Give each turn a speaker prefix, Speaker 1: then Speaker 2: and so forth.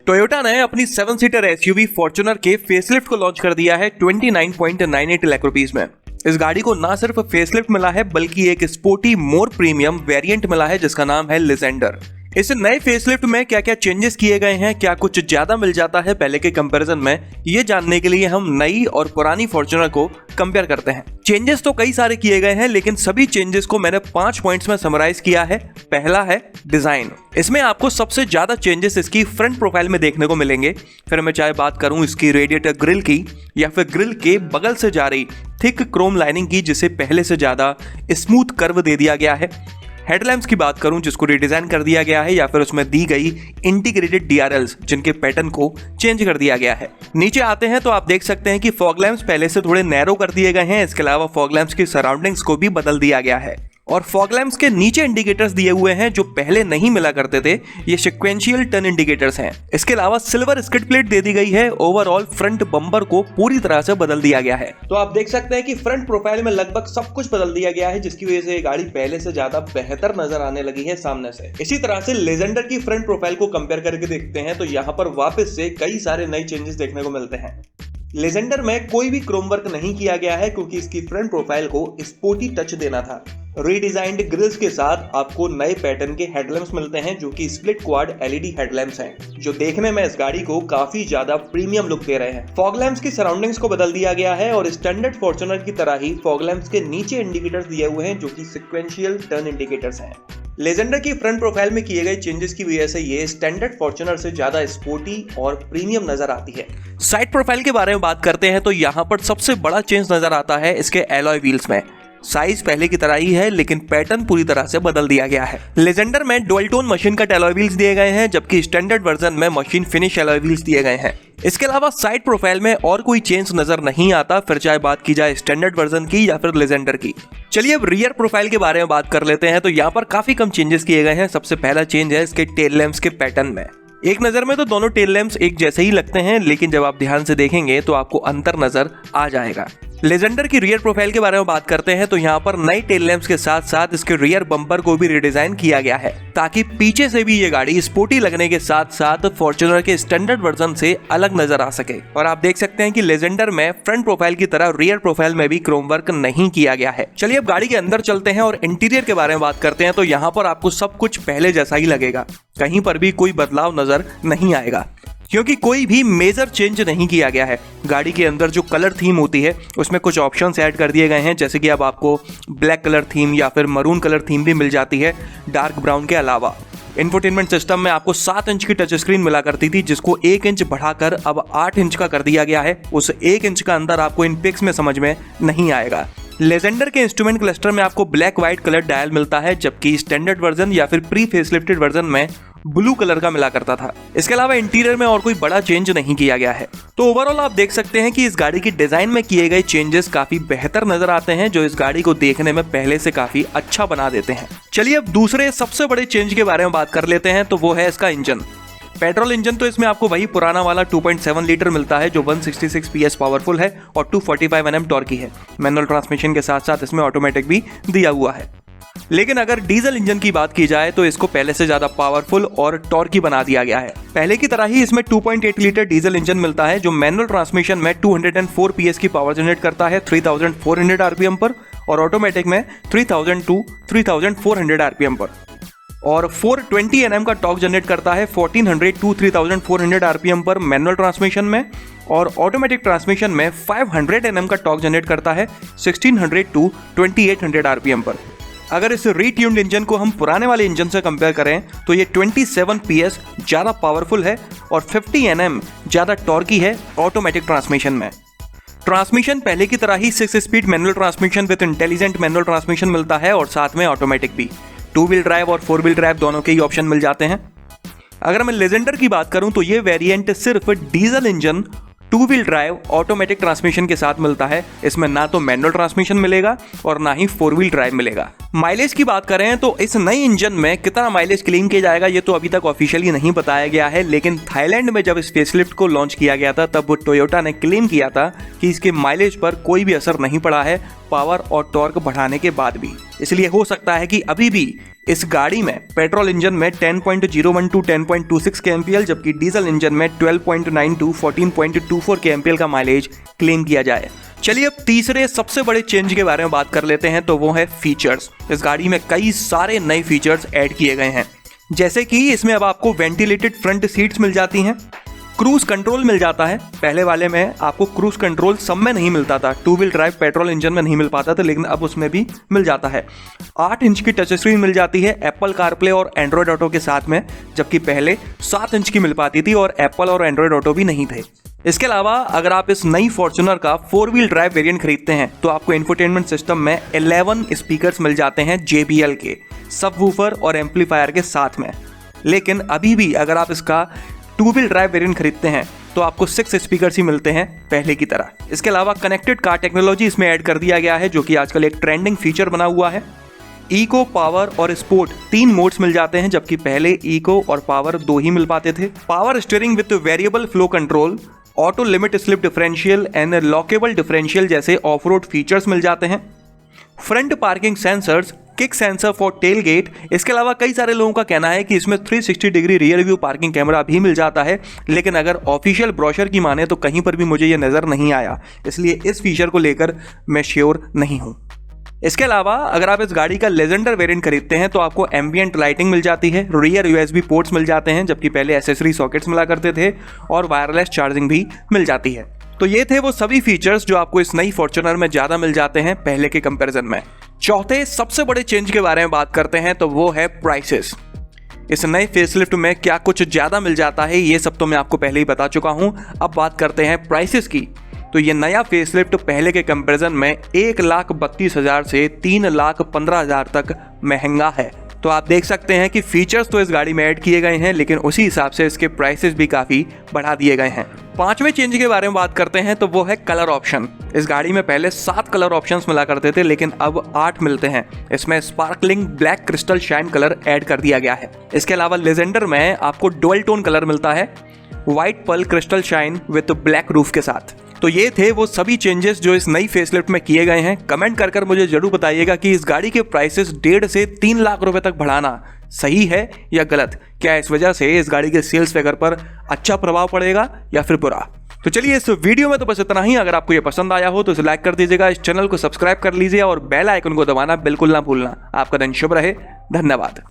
Speaker 1: Toyota ने अपनी 7 seater SUV Fortuner के फेसलिफ्ट को लॉन्च कर दिया है 29.98 लाख रुपीस में। इस गाड़ी को ना सिर्फ फेसलिफ्ट मिला है बल्कि एक स्पोर्टी मोर प्रीमियम वेरिएंट मिला है जिसका नाम है लेजेंडर। इस नए फेसलिफ्ट में क्या क्या चेंजेस किए गए हैं, क्या कुछ ज्यादा मिल जाता है पहले के कंपैरिजन में, ये जानने के लिए हम नई और पुरानी फॉर्च्यूनर को कंपेयर करते हैं। चेंजेस तो कई सारे किए गए हैं लेकिन सभी चेंजेस को मैंने 5 पॉइंट्स में समराइज किया है। पहला है डिजाइन। इसमें आपको सबसे ज्यादा चेंजेस इसकी फ्रंट प्रोफाइल में देखने को मिलेंगे। फिर मैं चाहे बात करूं इसकी रेडिएटर ग्रिल की या फिर ग्रिल के बगल से जा रही थिक क्रोम लाइनिंग की जिसे पहले से ज्यादा स्मूथ कर्व दे दिया गया है। हेडलैम्प्स की बात करूं जिसको रिडिजाइन कर दिया गया है या फिर उसमें दी गई इंटीग्रेटेड डीआरएल्स जिनके पैटर्न को चेंज कर दिया गया है। नीचे आते हैं तो आप देख सकते हैं कि फॉग लैंप्स पहले से थोड़े नैरो कर दिए गए हैं। इसके अलावा फॉग लैंप्स की सराउंडिंग्स को भी बदल दिया गया है और फॉग लैंप्स के नीचे इंडिकेटर्स दिए हुए हैं जो पहले नहीं मिला करते थे। ये सीक्वेंशियल टर्न इंडिकेटर्स हैं। इसके अलावा सिल्वर स्किड प्लेट दे दी गई है। ओवरऑल फ्रंट बम्पर को पूरी तरह से बदल दिया गया है। तो आप देख सकते हैं कि फ्रंट प्रोफाइल में लगभग सब कुछ बदल दिया गया है जिसकी वजह से ये गाड़ी पहले से ज्यादा बेहतर नजर आने लगी है सामने से। इसी तरह से लेजेंडर की फ्रंट प्रोफाइल को कंपेयर करके देखते हैं तो यहाँ पर वापस से कई सारे नए चेंजेस देखने को मिलते हैं। लेजेंडर में कोई भी क्रोम वर्क नहीं किया गया है क्योंकि इसकी फ्रंट प्रोफाइल को स्पोर्टी टच देना था। रीडिजाइंड ग्रिल्स के साथ आपको नए पैटर्न के हेडलैम्प्स मिलते हैं जो कि स्प्लिट क्वाड एलईडी हेडलैम्प्स हैं जो देखने में इस गाड़ी को काफी ज्यादा प्रीमियम लुक दे रहे हैं। फॉग लैंप्स की सराउंडिंग्स को बदल दिया गया है और स्टैंडर्ड फॉर्च्यूनर की तरह ही फॉग लैंप्स के नीचे इंडिकेटर्स दिए हुए हैं जो कि सीक्वेंशियल टर्न इंडिकेटर्स हैं। लेजेंडर की फ्रंट प्रोफाइल में किए गए चेंजेस की वजह से ये स्टैंडर्ड फॉर्च्यूनर से ज्यादा स्पोर्टी और प्रीमियम नजर आती है। साइड प्रोफाइल के बारे में बात करते हैं तो यहाँ पर सबसे बड़ा चेंज नजर आता है इसके एलॉय व्हील्स में। साइज पहले की तरह ही है लेकिन पैटर्न पूरी तरह से बदल दिया गया है। लेजेंडर में dual tone machine cut alloy wheels दिए गए हैं जबकि स्टैंडर्ड वर्जन में मशीन फिनिश एलॉय व्हील्स दिए गए हैं। इसके अलावा साइड प्रोफाइल में और कोई चेंज नजर नहीं आता, फिर चाहे बात की जाए स्टैंडर्ड वर्जन की या फिर लेजेंडर की। चलिए अब रियर प्रोफाइल के बारे में बात कर लेते हैं तो यहाँ पर काफी कम चेंजेस किए गए हैं। सबसे पहला चेंज है इसके टेल लैंप्स के पैटर्न में। एक नजर में तो दोनों टेल लैंप्स एक जैसे ही लगते हैं लेकिन जब आप ध्यान से देखेंगे तो आपको अंतर नजर आ जाएगा। लेजेंडर की रियर प्रोफाइल के बारे में बात करते हैं तो यहाँ पर नई टेल लैंप्स के साथ साथ इसके रियर बम्पर को भी रिडिजाइन किया गया है ताकि पीछे से भी ये गाड़ी स्पोर्टी लगने के साथ साथ फॉर्च्यूनर के स्टैंडर्ड वर्जन से अलग नजर आ सके। और आप देख सकते हैं कि लेजेंडर में फ्रंट प्रोफाइल की तरह रियर प्रोफाइल में भी क्रोम वर्क नहीं किया गया है। चलिए अब गाड़ी के अंदर चलते हैं और इंटीरियर के बारे में बात करते हैं तो यहाँ पर आपको सब कुछ पहले जैसा ही लगेगा। कहीं पर भी कोई बदलाव नजर नहीं आएगा क्योंकि कोई भी मेजर चेंज नहीं किया गया है। गाड़ी के अंदर जो कलर थीम होती है उसमें कुछ ऑप्शंस ऐड कर दिए गए हैं जैसे कि अब आपको ब्लैक कलर थीम या फिर मरून कलर थीम भी मिल जाती है डार्क ब्राउन के अलावा। इंफोटेनमेंट सिस्टम में आपको 7 इंच की टच स्क्रीन मिला करती थी जिसको 1 इंच बढ़ाकर अब 8 इंच का कर दिया गया है। उस 1 इंच का अंदर आपको इन पिक्स में समझ में नहीं आएगा। लेजेंडर के इंस्ट्रूमेंट क्लस्टर में आपको ब्लैक व्हाइट कलर डायल मिलता है जबकि स्टैंडर्ड वर्जन या फिर प्री फेसलिफ्टेड वर्जन में ब्लू कलर का मिला करता था। इसके अलावा इंटीरियर में और कोई बड़ा चेंज नहीं किया गया है। तो ओवरऑल आप देख सकते हैं कि इस गाड़ी की डिजाइन में किए गए चेंजेस काफी बेहतर नजर आते हैं जो इस गाड़ी को देखने में पहले से काफी अच्छा बना देते हैं। चलिए अब दूसरे सबसे बड़े चेंज के बारे में बात कर लेते हैं तो वो है इसका इंजन। पेट्रोल इंजन तो इसमें आपको वही पुराना वाला 2.7 लीटर मिलता है जो 166 PS पावरफुल है और 245 Nm टॉर्क की है। मैनुअल ट्रांसमिशन के साथ साथ इसमें ऑटोमेटिक भी दिया हुआ है। लेकिन अगर डीजल इंजन की बात की जाए तो इसको पहले से ज्यादा पावरफुल और टॉर्की बना दिया गया है। पहले की तरह ही इसमें 2.8 लीटर डीजल इंजन मिलता है जो मैनुअल ट्रांसमिशन में 204 PS की पावर जनरेट करता है 3400 RPM पर और ऑटोमेटिक में 3000 to 3400 RPM पर और 420 Nm का टॉर्क जनरेट करता है 1400 to 3400 RPM पर मैनुअल ट्रांसमिशन में और ऑटोमेटिक ट्रांसमिशन में 500 Nm का टॉर्क जनरेट करता है 1600 to 2800 RPM पर। अगर इस रीट्यून्ड इंजन को हम पुराने वाले इंजन से कंपेयर करें तो ये 27 PS ज़्यादा पावरफुल है और 50 Nm ज़्यादा टॉर्की है ऑटोमेटिक ट्रांसमिशन में। ट्रांसमिशन पहले की तरह ही 6 speed manual transmission with intelligent manual transmission मिलता है और साथ में ऑटोमेटिक भी। 2 व्हील ड्राइव और 4 व्हील ड्राइव दोनों के ही ऑप्शन मिल जाते हैं। अगर मैं लेजेंडर की बात करूं तो ये वेरिएंट सिर्फ diesel engine two wheel drive automatic transmission के साथ मिलता है। इसमें ना तो मैनुअल ट्रांसमिशन मिलेगा और ना ही फोर व्हील ड्राइव मिलेगा। माइलेज की बात करें तो इस नए इंजन में कितना माइलेज क्लेम किया जाएगा ये तो अभी तक ऑफिशियली नहीं बताया गया है, लेकिन थाईलैंड में जब इस फेसलिफ्ट को लॉन्च किया गया था तब टोयोटा ने क्लेम किया था कि इसके माइलेज पर कोई भी असर नहीं पड़ा है पावर और टॉर्क बढ़ाने के बाद भी। इसलिए हो सकता है कि अभी भी इस गाड़ी में पेट्रोल इंजन में 10.01 टू 10.26 kmpl जबकि डीजल इंजन में 12.9 टू 14.24 kmpl का माइलेज क्लेम किया जाए। चलिए अब तीसरे सबसे बड़े चेंज के बारे में बात कर लेते हैं, तो वो है फीचर्स। इस गाड़ी में कई सारे नए फीचर्स ऐड किए गए हैं, जैसे कि इसमें अब आपको वेंटिलेटेड फ्रंट सीट्स मिल जाती हैं, क्रूज कंट्रोल मिल जाता है। पहले वाले में आपको क्रूज कंट्रोल सब में नहीं मिलता था, two wheel drive petrol engine में नहीं मिल पाता था, लेकिन अब उसमें भी मिल जाता है। 8 इंच की टच स्क्रीन मिल जाती है एप्पल कारप्ले और एंड्रॉयड ऑटो के साथ में, जबकि पहले 7 इंच की मिल पाती थी और एप्पल और एंड्रॉयड ऑटो भी नहीं थे। इसके अलावा अगर आप इस नई फॉर्च्यूनर का 4 व्हील ड्राइव वेरिएंट खरीदते हैं तो आपको इंफोटेनमेंट सिस्टम में 11 स्पीकर्स मिल जाते हैं JBL के, सबवूफर और एम्पलीफायर के साथ में। लेकिन अभी भी अगर आप इसका 2 व्हील ड्राइव वेरिएंट खरीदते हैं तो आपको 6 स्पीकर्स ही मिलते हैं पहले की तरह। इसके अलावा कनेक्टेड कार टेक्नोलॉजी इसमें ऐड कर दिया गया है, जो कि आजकल एक ट्रेंडिंग फीचर बना हुआ है। इको, पावर और स्पोर्ट 3 मोड्स मिल जाते हैं, जबकि पहले इको और पावर 2 ही मिल पाते थे। Power steering with variable flow control, auto limit slip differential and lockable differential जैसे ऑफ रोड फीचर्स मिल जाते हैं। Front parking sensors, kick sensor for tailgate. इसके अलावा कई सारे लोगों का कहना है कि इसमें 360 degree rear view parking camera भी मिल जाता है, लेकिन अगर ऑफिशियल ब्रोशर की माने तो कहीं पर भी मुझे ये नज़र नहीं आया, इसलिए इस फीचर को लेकर मैं श्योर नहीं हूँ। इसके अलावा अगर आप इस गाड़ी का लेजेंडर वेरिएंट खरीदते हैं तो आपको एम्बियंट लाइटिंग मिल जाती है, रियर USB पोर्ट्स मिल जाते हैं, जबकि पहले एसेसरी सॉकेट्स मिला करते थे, और वायरलेस चार्जिंग भी मिल जाती है। तो ये थे वो सभी फीचर्स जो आपको इस नई फॉर्च्यूनर में ज़्यादा मिल जाते हैं पहले के कंपैरिजन में। चौथे सबसे बड़े चेंज के बारे में बात करते हैं, तो वो है प्राइसेस। इस नए फेसलिफ्ट में क्या कुछ ज़्यादा मिल जाता है ये सब तो मैं आपको पहले ही बता चुका हूँ। अब बात करते हैं प्राइसेस की। तो ये नया फेसलिफ्ट पहले के कंपैरिजन में 1,32,000 से 3,15,000 तक महंगा है। तो आप देख सकते हैं कि फीचर्स तो इस गाड़ी में ऐड किए गए हैं, लेकिन उसी हिसाब से इसके प्राइसेस भी काफ़ी बढ़ा दिए गए हैं। 5वें चेंज के बारे में बात करते हैं, तो वो है कलर ऑप्शन। इस गाड़ी में पहले 7 कलर ऑप्शंस मिला करते थे, लेकिन अब 8 मिलते हैं। इसमें sparkling black crystal shine colour add कर दिया गया है। इसके अलावा लेजेंडर में आपको डुअल टोन कलर मिलता है, white pearl crystal shine with black roof के साथ। तो ये थे वो सभी चेंजेस जो इस नई फेसलिफ्ट में किए गए हैं। कमेंट कर मुझे जरूर बताइएगा कि इस गाड़ी के प्राइसेस 1.5 से 3 लाख रुपए तक बढ़ाना सही है या गलत। क्या इस वजह से इस गाड़ी के सेल्स फिगर पर अच्छा प्रभाव पड़ेगा या फिर बुरा। तो चलिए इस वीडियो में तो बस इतना ही। अगर आपको ये पसंद आया हो तो इसे लाइक कर दीजिएगा, इस चैनल को सब्सक्राइब कर लीजिए और बेल आइकन को दबाना बिल्कुल ना भूलना। आपका दिन शुभ रहे। धन्यवाद।